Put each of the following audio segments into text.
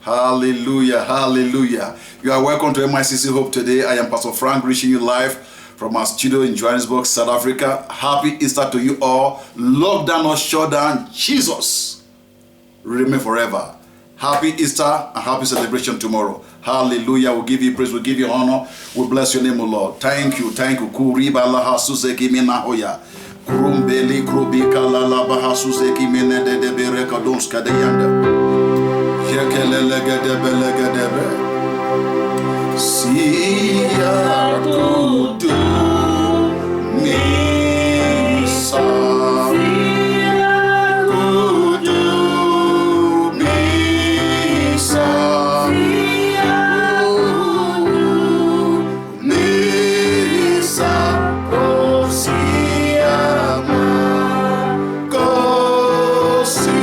Hallelujah, hallelujah. You are welcome to MICC Hope today. I am Pastor Frank, reaching you live from our studio in Johannesburg, South Africa. Happy Easter to you all. Lockdown or shutdown, Jesus remain forever. Happy Easter and happy celebration tomorrow. Hallelujah. We'll give you praise, we'll give you honor. We bless your name, O Lord. Thank you, thank you. Kuriba laha suseki minahoya. Kurumbeli krubika lalabaha suseki minede de bereka donska de yanda. Sia kudu misa kudu misa misa kosiama kosi.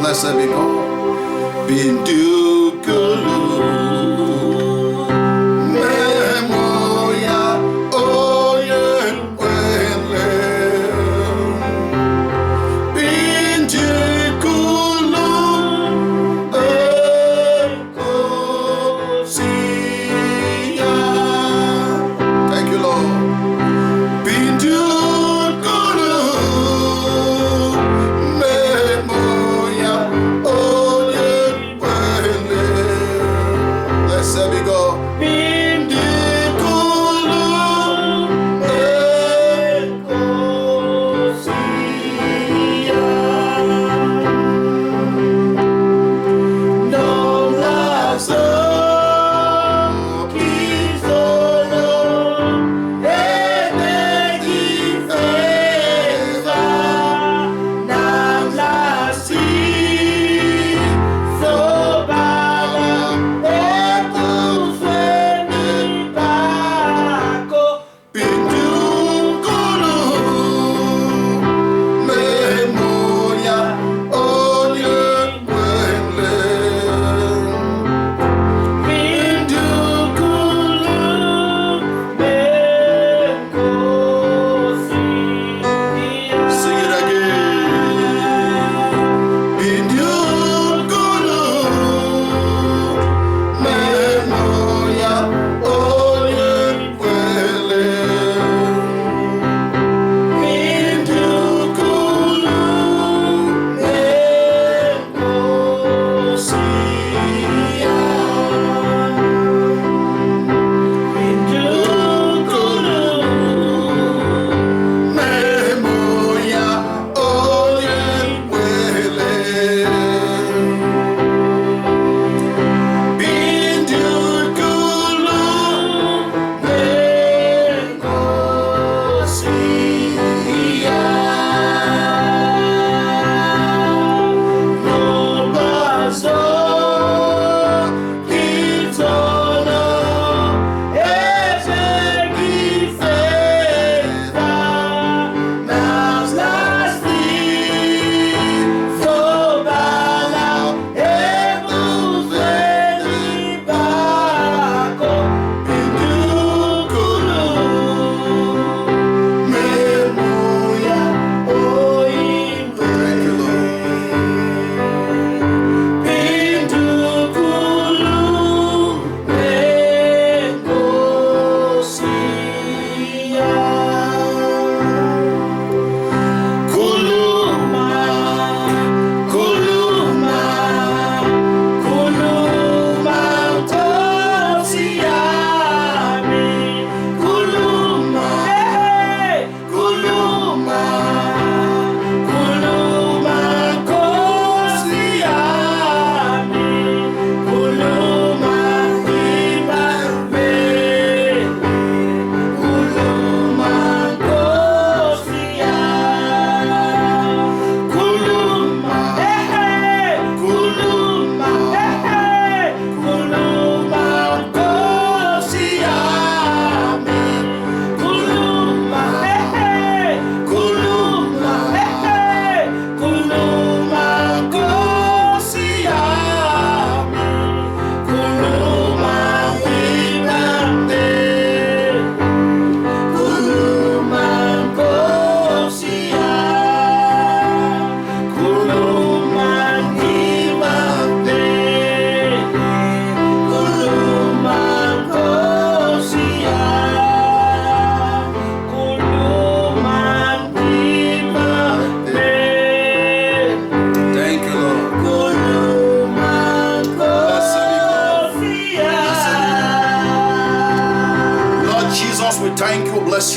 Blessed be God. Bindukulu memoya oyenkwele. Bindukulu ekosia. Thank you, Lord. Bindukulu memoya oyenkwele.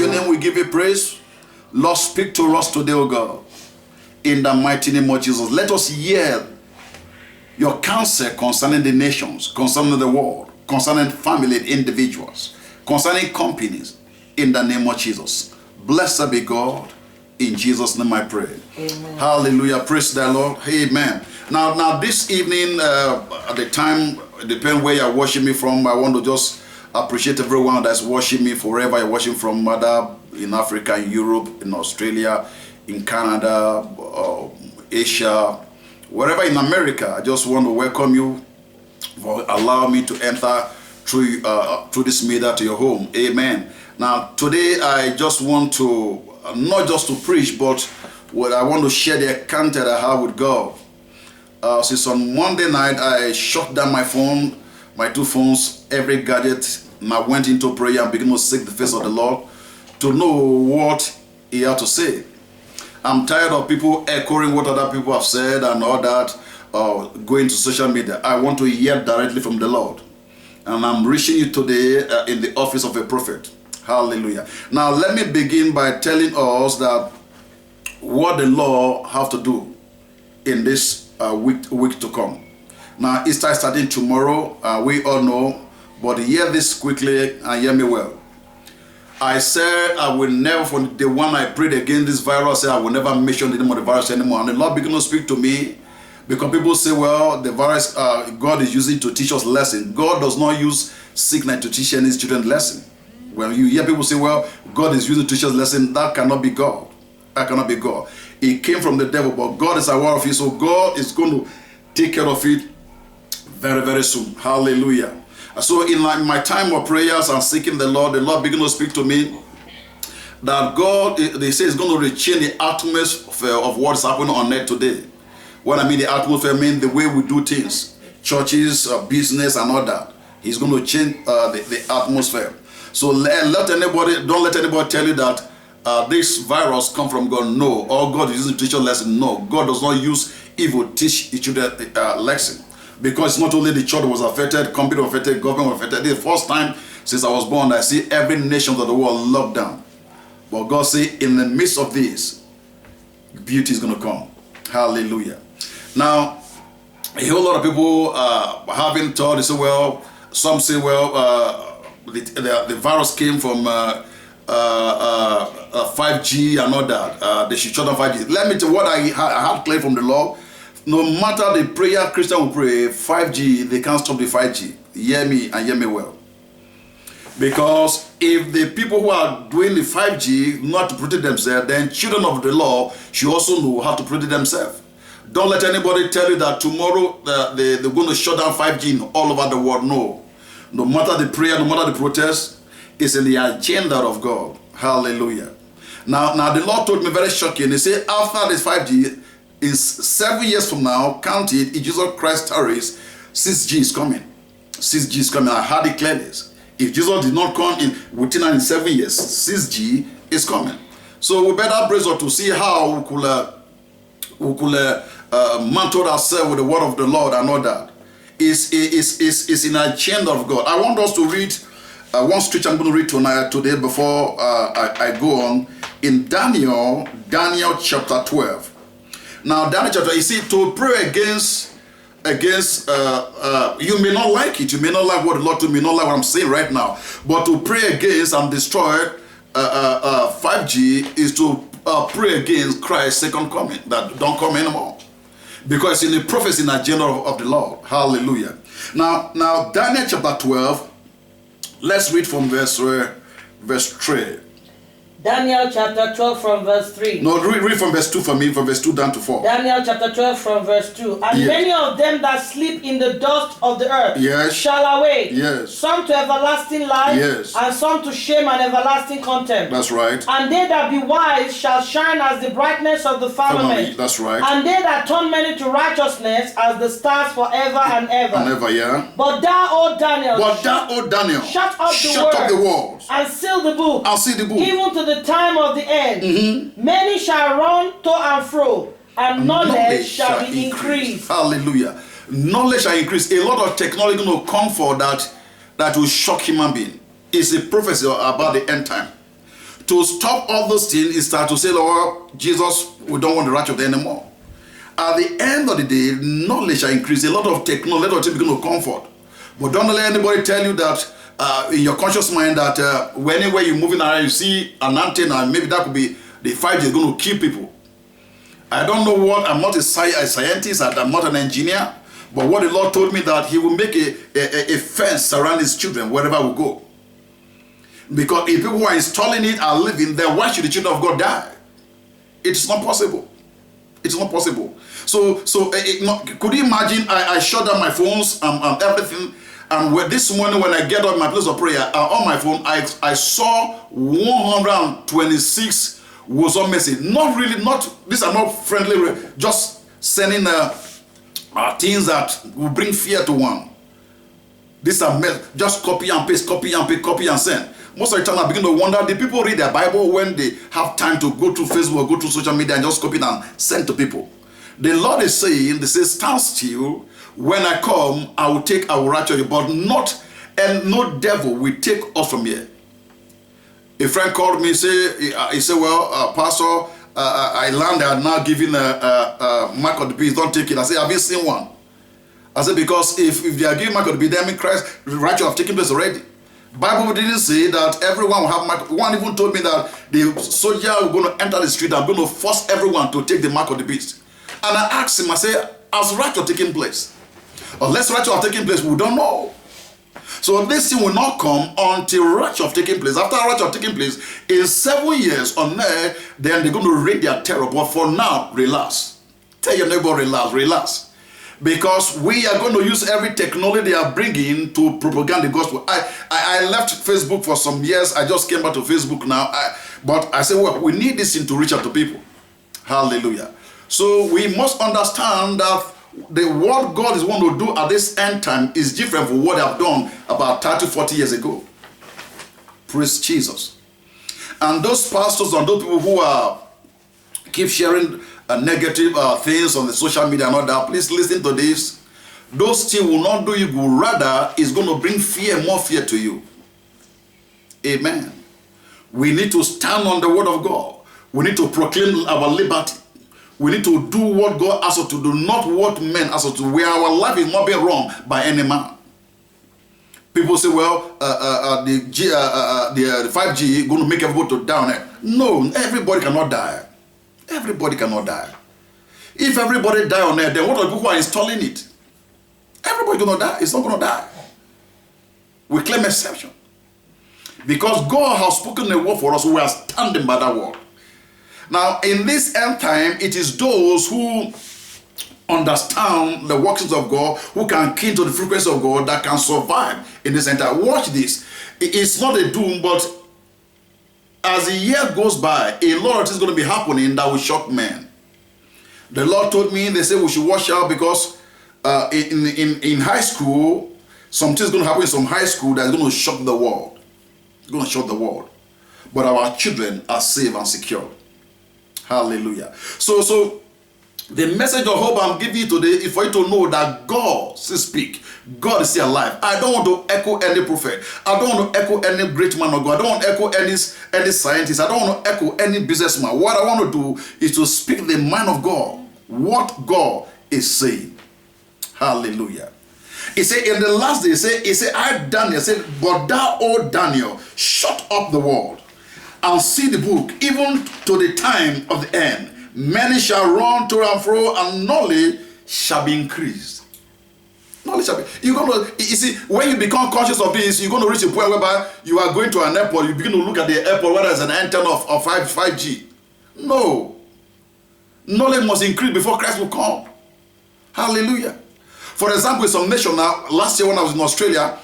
holy name we give you praise. Lord, speak to us today, O God. In the mighty name of Jesus. Let us hear your counsel concerning the nations, concerning the world, concerning family individuals, concerning companies, in the name of Jesus. Blessed be God. In Jesus' name I pray. Amen. Hallelujah. Praise the Lord. Amen. Now this evening, at the time, depending where you're watching me from, I want to just appreciate everyone that's watching me forever. You're watching from whether in Africa, in Europe, in Australia, in Canada, Asia, wherever in America. I just want to welcome you for allowing me to enter through this media to your home. Amen. Now today I just want to not just to preach, but what I want to share the encounter I have with God. Since on Monday night I shut down my phone, my two phones, every gadget, and I went into prayer and began to seek the face of the Lord to know what He had to say. I'm tired of people echoing what other people have said and all that, going to social media. I want to hear directly from the Lord. And I'm reaching you today in the office of a prophet. Hallelujah. Now let me begin by telling us that what the Lord have to do in this week to come. Now Easter is starting tomorrow, we all know, but hear this quickly and hear me well. I said I will never, from the one I prayed against this virus, I will never mention the name of the virus anymore. And the Lord began to speak to me, because people say, well, the virus God is using to teach us lesson. God does not use sickness to teach any children lesson. When you hear people say, well, God is using to teach us lesson, that cannot be God. That cannot be God. It came from the devil, but God is aware of it, so God is going to take care of it very, very soon. Hallelujah. So in my time of prayers and seeking the Lord began to speak to me that God, they say, is going to change the atmosphere of what's happening on earth today. What I mean the atmosphere, I mean the way we do things, churches, business and all that. He's going to change the atmosphere. So don't let anybody tell you that this virus come from God. No. Or God is using to teach a lesson. No. God does not use evil to teach each other lesson. Because it's not only the church was affected, company was affected, government was affected. It's the first time since I was born I see every nation of the world locked down. But God said, in the midst of this, beauty is going to come. Hallelujah. Now, a whole lot of people having thought, they say, well, some say, well, the virus came from 5G and all that. They should shut down 5G. Let me tell you what I had clear from the Lord. No matter the prayer Christian will pray, 5G, they can't stop the 5G. Hear me and hear me well. Because if the people who are doing the 5G not to protect themselves, then children of the law should also know how to protect themselves. Don't let anybody tell you that tomorrow they're going to shut down 5G all over the world. No. No matter the prayer, no matter the protest, it's in the agenda of God. Hallelujah. Now the Lord told me very shocking. He said, after this 5G, in 7 years from now, count it, if Jesus Christ tarries, 6G is coming. 6G is coming. I had it clearly. If Jesus did not come within 7 years, 6G is coming. So we better brace up to see how we could mantle ourselves with the word of the Lord and all that. It's in the agenda of God. I want us to read one scripture I'm going to read today before I go on. In Daniel chapter 12. Now, Daniel chapter, you see, to pray against, you may not like it, you may not like what the Lord told me, you may not like what I'm saying right now, but to pray against and destroy 5G is to pray against Christ's second coming, that don't come anymore. Because in the prophecy, in the agenda of the Lord. Hallelujah. Now, Daniel chapter 12, let's read from verse 3. Daniel chapter 12 from verse 3. No, read from verse 2 for me, from verse 2 down to 4. Daniel chapter 12 from verse 2. And yes. Many of them that sleep in the dust of the earth yes. shall awake. Yes. Some to everlasting life, yes. and some to shame and everlasting contempt. That's right. And they that be wise shall shine as the brightness of the firmament. That's right. And they that turn many to righteousness as the stars forever and ever. And ever, yeah. But thou, O Daniel, shut up the words, and seal the book, even to the time of the end. Mm-hmm. Many shall run to and fro, and knowledge shall be increased. Hallelujah. Knowledge shall increase. A lot of technology will come for that will shock human being. It's a prophecy about the end time. to stop all those things is start to say, Lord Jesus, we don't want the righteous anymore. At the end of the day, knowledge shall increase. A lot of technology, a lot of things begin to comfort. But don't let anybody tell you that in your conscious mind that anywhere you're moving around, you see an antenna, maybe that could be the 5G is going to kill people. I don't know what, I'm not a scientist, I'm not an engineer, but what the Lord told me that he will make a fence around his children wherever we go. Because if people who are installing it are living, then why should the children of God die? It's not possible. It's not possible. So could you imagine I shut down my phones and everything, and this morning when I get up my place of prayer on my phone, I saw 126 WhatsApp message. These are not friendly, just sending things that will bring fear to one. These are just copy and paste, copy and send. Most of the time I begin to wonder, do people read their Bible when they have time to go to Facebook or go to social media and just copy it and send to people? The Lord is saying, they say, stand still. When I come, I will rapture you, but no devil will take us from here. A friend called me, he said, well, Pastor, I learned they are now giving a mark of the beast, don't take it. I said, have you seen one? I said, because if they are giving mark of the beast, that means Christ, rapture have taken place already. Bible didn't say that everyone will have mark. One even told me that the soldier will going to enter the street and going to force everyone to take the mark of the beast. And I asked him, I said, has rapture taken place? Unless rapture have taken place, we don't know. So this thing will not come until rapture have taken place. After rapture have taken place, in 7 years on there, then they're going to raid their terror. But for now, relax. Tell your neighbor, relax. Because we are going to use every technology they are bringing to propagate the gospel. I left Facebook for some years. I just came back to Facebook now. But I said, well, we need this thing to reach out to people. Hallelujah. So we must understand that what God is going to do at this end time is different from what they have done about 30, 40 years ago. Praise Jesus. And those pastors and those people who keep sharing negative things on the social media and all that, please listen to this. Those things will not do you good. Rather, it's going to bring more fear to you. Amen. We need to stand on the word of God. We need to proclaim our liberty. We need to do what God asks us to do, not what men ask us to do, where our life is not being wrong by any man. People say, well, the 5G is going to make everybody to die on it. No, everybody cannot die. Everybody cannot die. If everybody die on earth, then what are the people who are installing it? Everybody's going to die. It's not going to die. We claim exception. Because God has spoken a word for us, we are standing by that word. Now, in this end time, it is those who understand the workings of God, who can key to the frequency of God, that can survive in this end time. Watch this. It's not a doom, but as the year goes by, a lot of things is going to be happening that will shock men. The Lord told me, they say we should watch out because in high school, something is going to happen in some high school that is going to shock the world. It's going to shock the world. But our children are safe and secure. Hallelujah. So the message of hope I'm giving you today is for you to know that God still speaks. God is still alive. I don't want to echo any prophet. I don't want to echo any great man of God. I don't want to echo any scientist. I don't want to echo any businessman. What I want to do is to speak the mind of God. What God is saying. Hallelujah. He said in the last day, he said, I, Daniel, said, but thou, O Daniel, shut up the world and see the book, even to the time of the end. Many shall run to and fro, and knowledge shall be increased. Knowledge shall be. You see, when you become conscious of this, you're going to reach a point whereby you are going to an airport, you begin to look at the airport, whether it's an antenna of 5G. No. Knowledge must increase before Christ will come. Hallelujah. For example, in some nation now, last year when I was in Australia,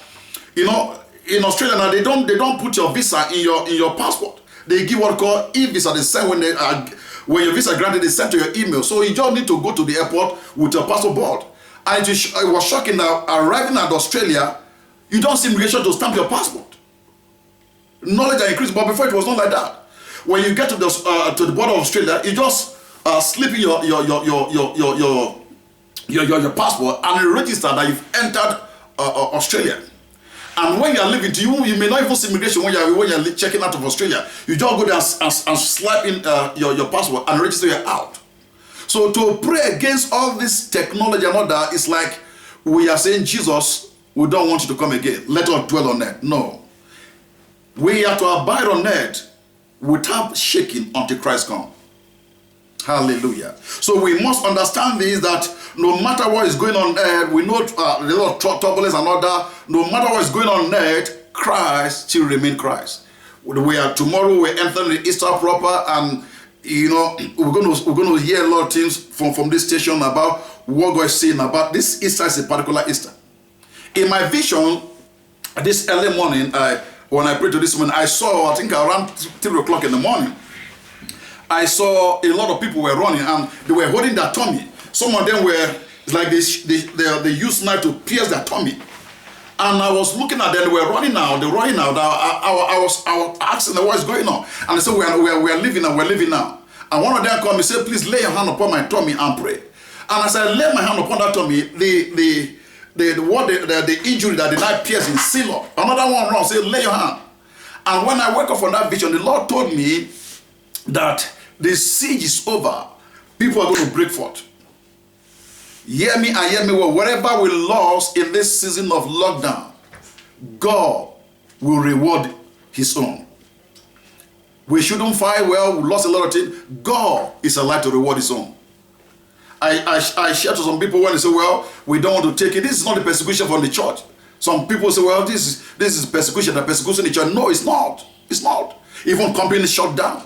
in Australia now, they don't put your visa in your passport. They give what called e-visa. They send when your visa granted, they send to your email. So you just need to go to the airport with your passport board. And it was shocking that arriving at Australia, you don't see immigration to stamp your passport. Knowledge are increased, but before it was not like that. When you get to the border of Australia, you just slip in your passport and register that you've entered Australia. And when you are leaving, you may not even see immigration when you're checking out of Australia. You just go there and slap in your passport and register you out. So to pray against all this technology and all that is like we are saying, Jesus, we don't want you to come again. Let us dwell on earth. No. We have to abide on earth without shaking until Christ comes. Hallelujah. So we must understand this, that no matter what is going on earth, we know a lot of turbulence and all that. No matter what is going on earth, Christ still remain Christ. Tomorrow we're entering the Easter proper, and you know we're going to hear a lot of things from this station about what God is saying about this Easter. Is a particular Easter. In my vision, this early morning, when I prayed to this morning, I saw, I think around 3 o'clock in the morning, I saw a lot of people were running and they were holding their tummy. Some of them were like they used knife to pierce their tummy. And I was looking at them, they were running out, I was asking them what is going on. And they said, we are living now, we're living now. And one of them called me and said, please lay your hand upon my tummy and pray. And as I laid my hand upon that tummy, the injury that the knife pierced in seal up. Another one around said, lay your hand. And when I woke up from that vision, the Lord told me that the siege is over. People are going to break forth. Hear me and hear me well. Whatever we lost in this season of lockdown, God will reward his own. We shouldn't fight, well, we lost a lot of things. God is alive to reward his own. I share to some people when they say, well, we don't want to take it. This is not the persecution from the church. Some people say, well, this is persecution, the persecution in the church. No, it's not. It's not. Even companies shut down.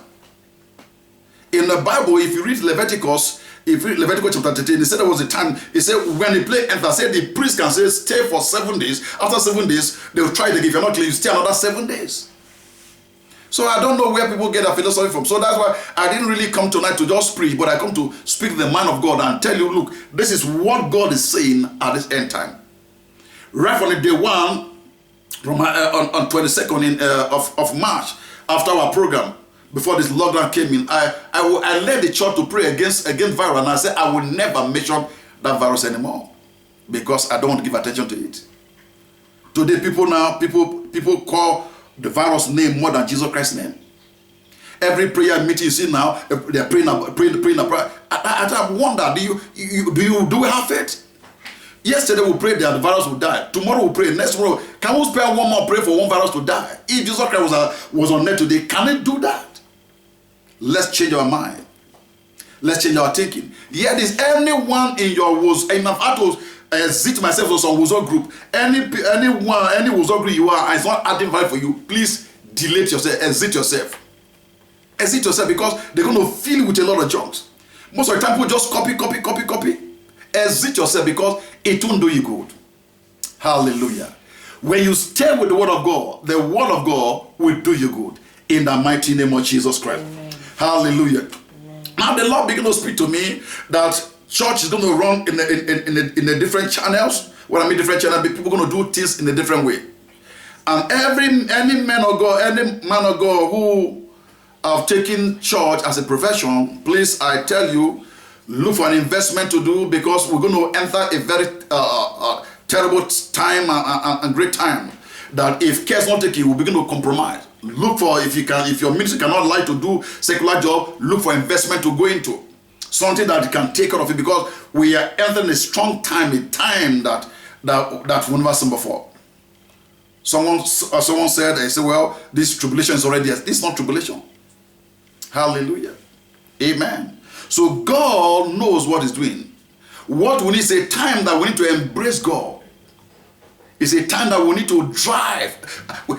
In the Bible, if you read Leviticus chapter 13, it said there was a time, it said when the plague entered, said the priest can say stay for 7 days. After 7 days, they will try to give you not clean, you stay another 7 days. So I don't know where people get their philosophy from. So that's why I didn't really come tonight to just preach, but I come to speak the man of God and tell you, look, this is what God is saying at this end time. Right from the day one, from on 22nd of March, after our program, before this lockdown came in, I led the church to pray against virus, and I said I will never mention that virus anymore because I don't want to give attention to it. Today, people call the virus name more than Jesus Christ's name. Every prayer meeting you see now, they're praying a prayer. I wonder, do we have faith? Yesterday we prayed that the virus will die. Tomorrow we pray. Next tomorrow, can we spare one more prayer for one virus to die? If Jesus Christ was on earth today, can it do that? Let's change our mind. Let's change our thinking. Yet is anyone in your WhatsApp, and I've had to exit myself on some WhatsApp group. Any WhatsApp group you are, and it's not adding value for you, please delete yourself, exit yourself. Exit yourself because they're going to fill you with a lot of junks. Most of the time people just copy. Exit yourself because it won't do you good. Hallelujah. When you stay with the word of God will do you good. In the mighty name of Jesus Christ. Amen. Hallelujah. Amen. Now the Lord began to speak to me that church is going to run in a different channels. When I mean different channels, people are going to do things in a different way. And any man of God who have taken church as a profession, please, I tell you, look for an investment to do because we're going to enter a very terrible time and great time. That if care is not taken, we'll begin to compromise. Look for, if your ministry cannot like to do secular job, look for investment to go into. Something that can take care of it because we are entering a strong time, a time that we've never seen before. Someone said, they said, well, this tribulation is already, this is not tribulation. Hallelujah. Amen. So God knows what he's doing. What we need is a time that we need to embrace God. It's a time that we need to drive.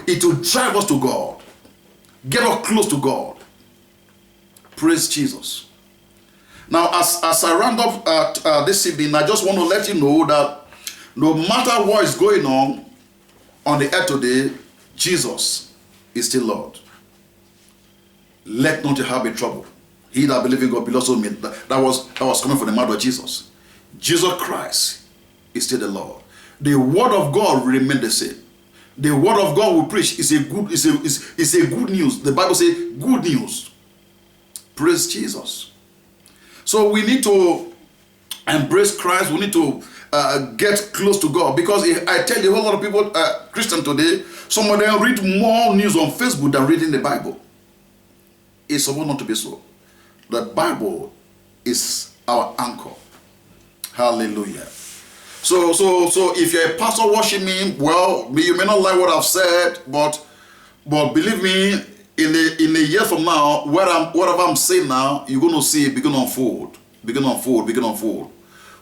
It will drive us to God. Get us close to God. Praise Jesus. Now, as I round up this evening, I just want to let you know that no matter what is going on the earth today, Jesus is still Lord. Let not your heart be troubled. He that believes in God believes also me. That was coming from the mouth of Jesus. Jesus Christ is still the Lord. The word of God will remain the same. The word of God we preach is a good news. The Bible says good news. Praise Jesus. So we need to embrace Christ. We need to get close to God. Because I tell you, a whole lot of people, Christian today, some of them read more news on Facebook than reading the Bible. It's supposed not to be so. The Bible is our anchor. Hallelujah. So if you're a pastor watching me, well, you may not like what I've said, but believe me, in a year from now, whatever I'm saying now, you're going to see it begin to unfold. Begin to unfold.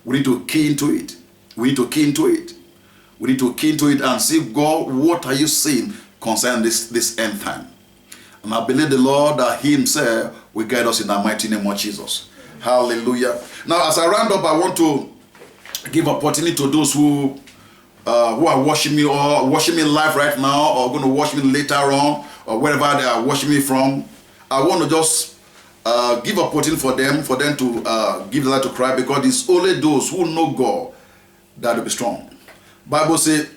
We need to key into it. We need to key into it and see, God, what are you saying concerning this end time? And I believe the Lord that He Himself will guide us in the mighty name of Jesus. Hallelujah. Now, as I round up, I want to give opportunity to those who are watching me or watching me live right now, or going to watch me later on, or wherever they are watching me from. I want to just give opportunity for them to give the light to Christ, because it's only those who know God that will be strong. Bible says,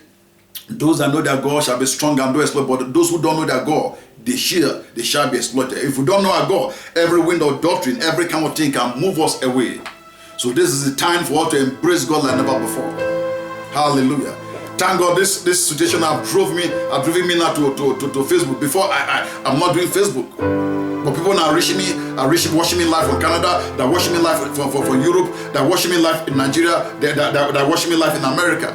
those that know their God shall be strong and do exploit, but those who don't know their God, they shall be exploited. If we don't know our God, every wind of doctrine, every kind of thing can move us away. So this is the time for us to embrace God like never before. Hallelujah. Thank God this situation have driven me now to Facebook. Before I'm not doing Facebook. But people now watching me live from Canada, they're watching me live from Europe, they're watching me live in Nigeria, they're watching me live in America.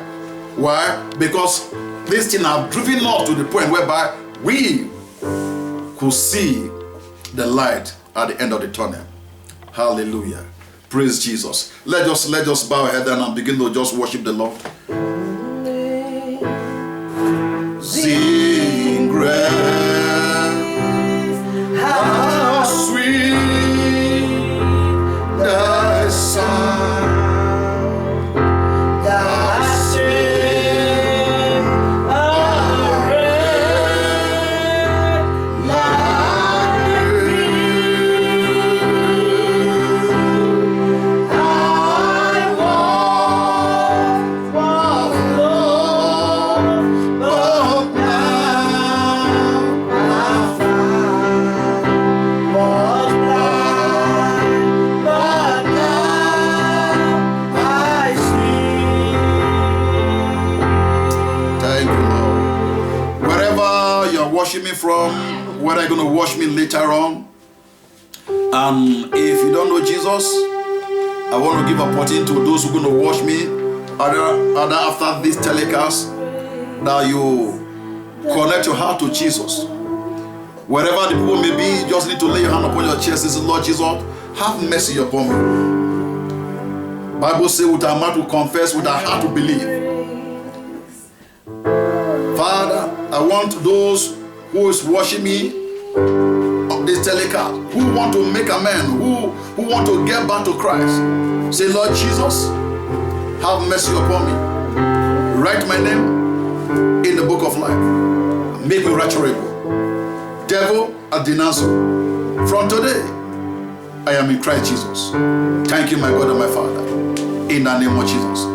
Why? Because this thing have driven us to the point whereby we could see the light at the end of the tunnel. Hallelujah. Praise Jesus. Let us bow our head and begin to just worship the Lord. Sing grace, how sweet the sound that saved a wretch like me. I was lost, but now I find. Was blind, but now I see. Thank you, Lord. Wherever you're watching me from, whether you're going to watch me later on, if you don't know Jesus, I want to give opportunity to those who are going to watch me either after this telecast, that you connect your heart to Jesus. Wherever the people may be, you just need to lay your hand upon your chest and say, Lord Jesus, have mercy upon me. Bible says, with our mouth to confess, with our heart to believe. Father, I want those who is watching me of this telecast, who want to make amends, who want to get back to Christ. Say, Lord Jesus, have mercy upon me. Write my name in the book of life. Make me righteous. Devil, I denounce you. From today, I am in Christ Jesus. Thank you, my God and my Father. In the name of Jesus.